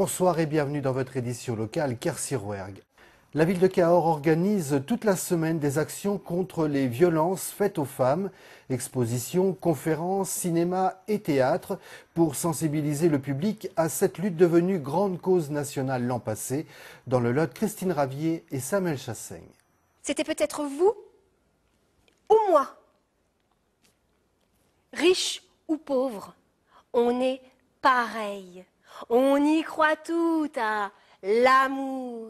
Bonsoir et bienvenue dans votre édition locale Quercy-Rouergue. La ville de Cahors organise toute la semaine des actions contre les violences faites aux femmes, expositions, conférences, cinéma et théâtre pour sensibiliser le public à cette lutte devenue grande cause nationale l'an passé. Dans le Lot, Christine Ravier et Samuel Chassaigne. C'était peut-être vous ou moi. Riche ou pauvre, on est pareil. On y croit tout à l'amour.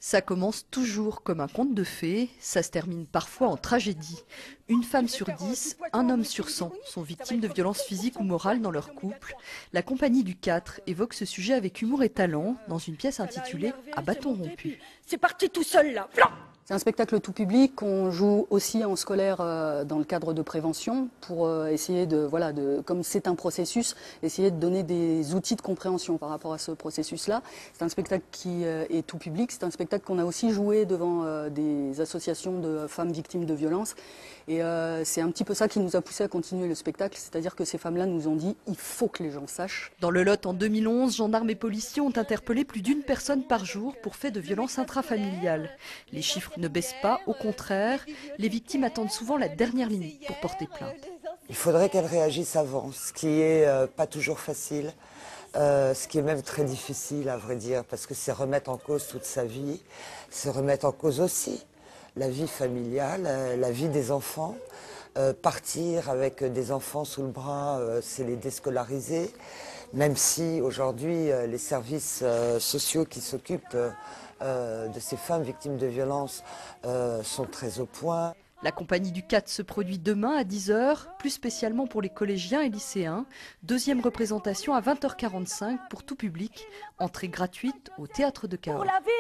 Ça commence toujours comme un conte de fées, ça se termine parfois en tragédie. Une femme sur 10, un homme sur 100 sont victimes de violences physiques ou morales dans leur couple. La compagnie du 4 évoque ce sujet avec humour et talent dans une pièce intitulée « À bâton rompu ». C'est parti tout seul là. C'est un spectacle tout public qu'on joue aussi en scolaire dans le cadre de prévention pour essayer comme c'est un processus, essayer de donner des outils de compréhension par rapport à ce processus-là. C'est un spectacle qui est tout public, c'est un spectacle qu'on a aussi joué devant des associations de femmes victimes de violences. Et c'est un petit peu ça qui nous a poussé à continuer le spectacle, c'est-à-dire que ces femmes-là nous ont dit il faut que les gens sachent. Dans le Lot, en 2011, gendarmes et policiers ont interpellé plus d'une personne par jour pour fait de violences intrafamiliales. Les chiffres ne baissent pas, au contraire, les victimes attendent souvent la dernière minute pour porter plainte. Il faudrait qu'elles réagissent avant, ce qui est pas toujours facile, ce qui est même très difficile à vrai dire, parce que c'est remettre en cause toute sa vie, c'est remettre en cause aussi la vie familiale, la vie des enfants. Partir avec des enfants sous le bras, c'est les déscolariser, même si aujourd'hui les services sociaux qui s'occupent de ces femmes victimes de violences sont très au point. La compagnie du 4 se produit demain à 10 h, plus spécialement pour les collégiens et lycéens. Deuxième représentation à 20 h 45 pour tout public. Entrée gratuite au Théâtre de Cahors. Pour la vie.